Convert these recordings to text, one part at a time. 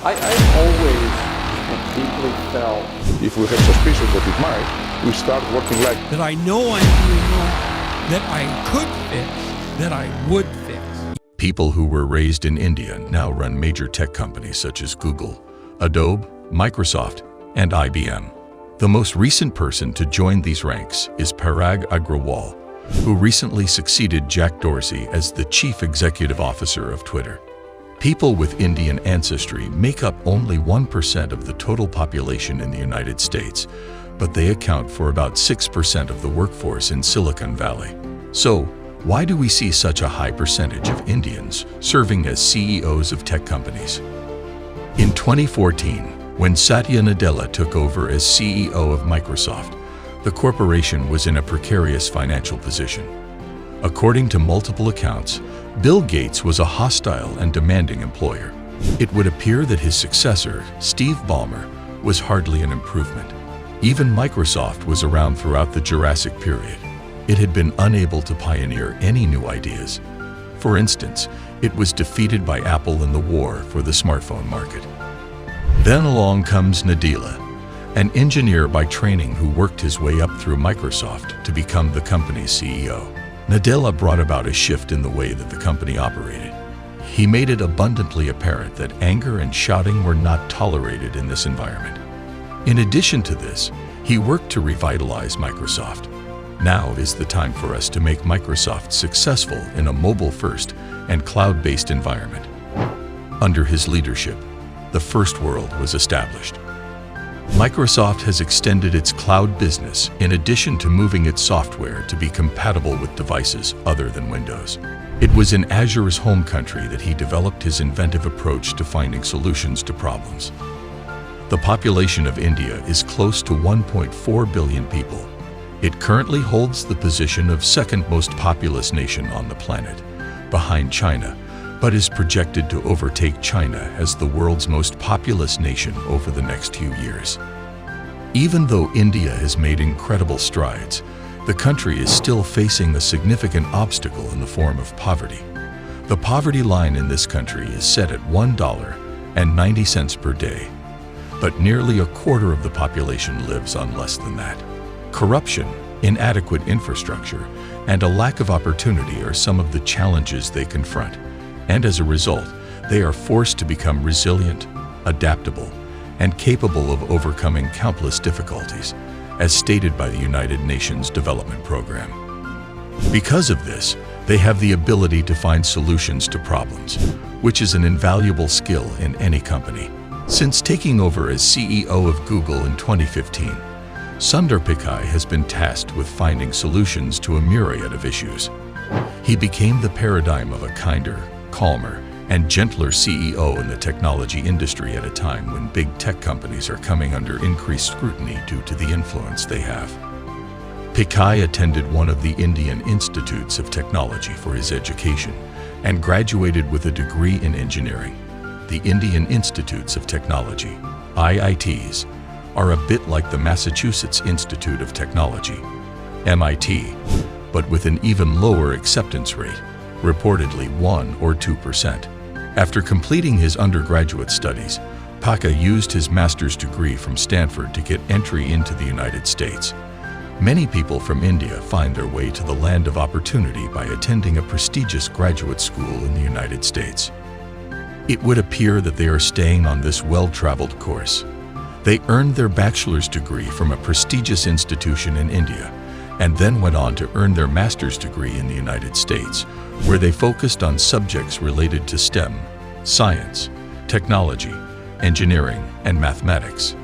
I always deeply felt If we have suspicion that it might, we start working like that I know I'm doing wrong, that I could fix, that I would fix. People who were raised in India now run major tech companies such as Google, Adobe, Microsoft, and IBM. The most recent person to join these ranks is Parag Agrawal, who recently succeeded Jack Dorsey as the Chief Executive Officer of Twitter. People with Indian ancestry make up only 1% of the total population in the United States, but they account for about 6% of the workforce in Silicon Valley. So, why do we see such a high percentage of Indians serving as CEOs of tech companies? In 2014, when Satya Nadella took over as CEO of Microsoft, the corporation was in a precarious financial position. According to multiple accounts, Bill Gates was a hostile and demanding employer. It would appear that his successor, Steve Ballmer, was hardly an improvement. Even Microsoft was around throughout the Jurassic period. It had been unable to pioneer any new ideas. For instance, it was defeated by Apple in the war for the smartphone market. Then along comes Nadella, an engineer by training who worked his way up through Microsoft to become the company's CEO. Nadella brought about a shift in the way that the company operated. He made it abundantly apparent that anger and shouting were not tolerated in this environment. In addition to this, he worked to revitalize Microsoft. Now is the time for us to make Microsoft successful in a mobile-first and cloud-based environment. Under his leadership, the first world was established. Microsoft has extended its cloud business in addition to moving its software to be compatible with devices other than Windows. It was in Azure's home country that he developed his inventive approach to finding solutions to problems. The population of India is close to 1.4 billion people. It currently holds the position of second most populous nation on the planet, behind China, but is projected to overtake China as the world's most populous nation over the next few years. Even though India has made incredible strides, the country is still facing a significant obstacle in the form of poverty. The poverty line in this country is set at $1.90 per day, but nearly a quarter of the population lives on less than that. Corruption, inadequate infrastructure, and a lack of opportunity are some of the challenges they confront. And as a result, they are forced to become resilient, adaptable, and capable of overcoming countless difficulties, as stated by the United Nations Development Program. Because of this, they have the ability to find solutions to problems, which is an invaluable skill in any company. Since taking over as CEO of Google in 2015, Sundar Pichai has been tasked with finding solutions to a myriad of issues. He became the paradigm of a kinder, calmer, and gentler CEO in the technology industry at a time when big tech companies are coming under increased scrutiny due to the influence they have. Pichai attended one of the Indian Institutes of Technology for his education and graduated with a degree in engineering. The Indian Institutes of Technology, IITs, are a bit like the Massachusetts Institute of Technology, MIT, but with an even lower acceptance rate, reportedly 1 or 2%. After completing his undergraduate studies, Pichai used his master's degree from Stanford to get entry into the United States. Many people from India find their way to the land of opportunity by attending a prestigious graduate school in the United States. It would appear that they are staying on this well-traveled course. They earned their bachelor's degree from a prestigious institution in India, and then went on to earn their master's degree in the United States, where they focused on subjects related to STEM, science, technology, engineering, and mathematics.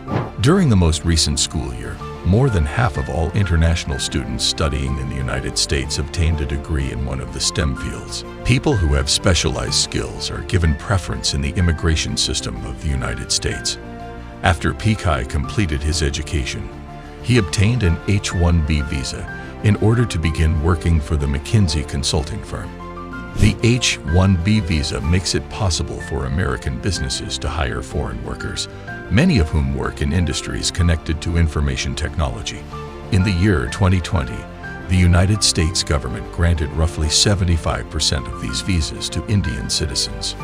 During the most recent school year, more than half of all international students studying in the United States obtained a degree in one of the STEM fields. People who have specialized skills are given preference in the immigration system of the United States. After Pichai completed his education, he obtained an H-1B visa in order to begin working for the McKinsey consulting firm. The H-1B visa makes it possible for American businesses to hire foreign workers, many of whom work in industries connected to information technology. In the year 2020, the United States government granted roughly 75% of these visas to Indian citizens.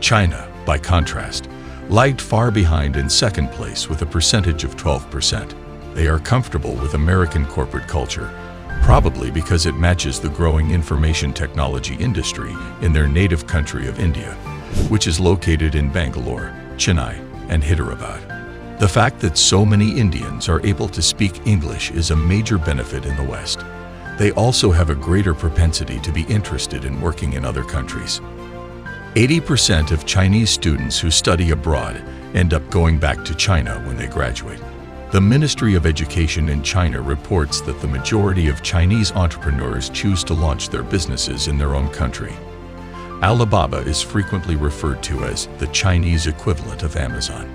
China, by contrast, lagged far behind in second place with a percentage of 12%. They are comfortable with American corporate culture, probably because it matches the growing information technology industry in their native country of India, which is located in Bangalore, Chennai, and Hyderabad. The fact that so many Indians are able to speak English is a major benefit in the West. They also have a greater propensity to be interested in working in other countries. 80% of Chinese students who study abroad end up going back to China when they graduate. The Ministry of Education in China reports that the majority of Chinese entrepreneurs choose to launch their businesses in their own country. Alibaba is frequently referred to as the Chinese equivalent of Amazon.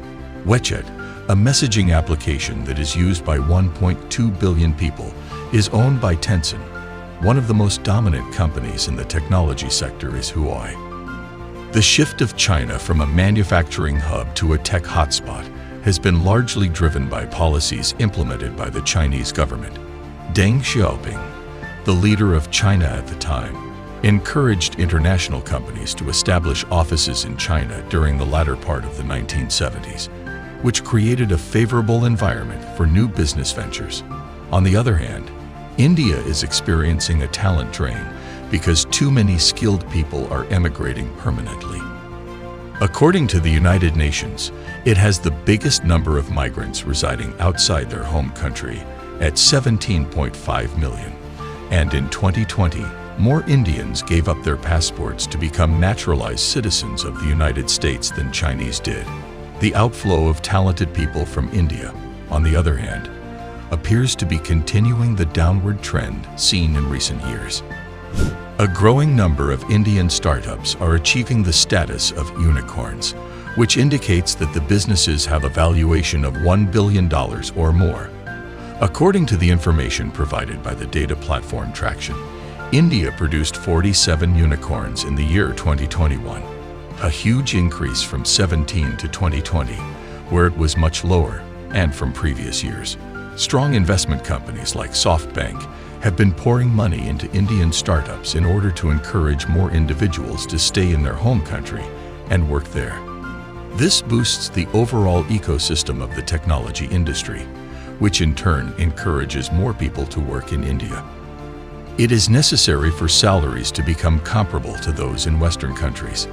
WeChat, a messaging application that is used by 1.2 billion people, is owned by Tencent. One of the most dominant companies in the technology sector is Huawei. The shift of China from a manufacturing hub to a tech hotspot has been largely driven by policies implemented by the Chinese government. Deng Xiaoping, the leader of China at the time, encouraged international companies to establish offices in China during the latter part of the 1970s, which created a favorable environment for new business ventures. On the other hand, India is experiencing a talent drain because too many skilled people are emigrating permanently. According to the United Nations, it has the biggest number of migrants residing outside their home country at 17.5 million. And in 2020, more Indians gave up their passports to become naturalized citizens of the United States than Chinese did. The outflow of talented people from India, on the other hand, appears to be continuing the downward trend seen in recent years. A growing number of Indian startups are achieving the status of unicorns, which indicates that the businesses have a valuation of $1 billion or more. According to the information provided by the data platform Traction, India produced 47 unicorns in the year 2021, a huge increase from 17 to 2020, where it was much lower, and from previous years. Strong investment companies like SoftBank have been pouring money into Indian startups in order to encourage more individuals to stay in their home country and work there. This boosts the overall ecosystem of the technology industry, which in turn encourages more people to work in India. It is necessary for salaries to become comparable to those in Western countries.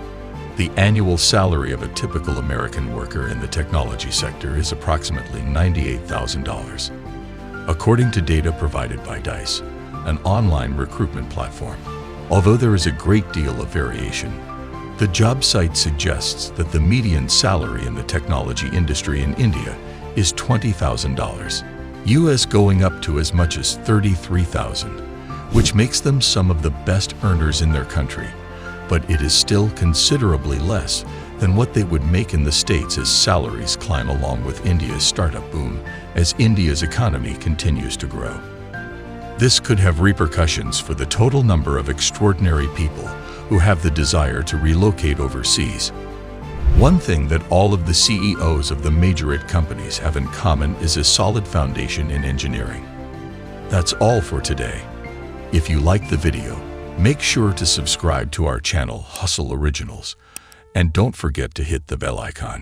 The annual salary of a typical American worker in the technology sector is approximately $98,000. According to data provided by DICE, an online recruitment platform. Although there is a great deal of variation, the job site suggests that the median salary in the technology industry in India is $20,000, US going up to as much as $33,000, which makes them some of the best earners in their country, but it is still considerably less than what they would make in the States as salaries climb along with India's startup boom as India's economy continues to grow. This could have repercussions for the total number of extraordinary people who have the desire to relocate overseas. One thing that all of the CEOs of the major IT companies have in common is a solid foundation in engineering. That's all for today. If you like the video, make sure to subscribe to our channel Hustle Originals, and don't forget to hit the bell icon.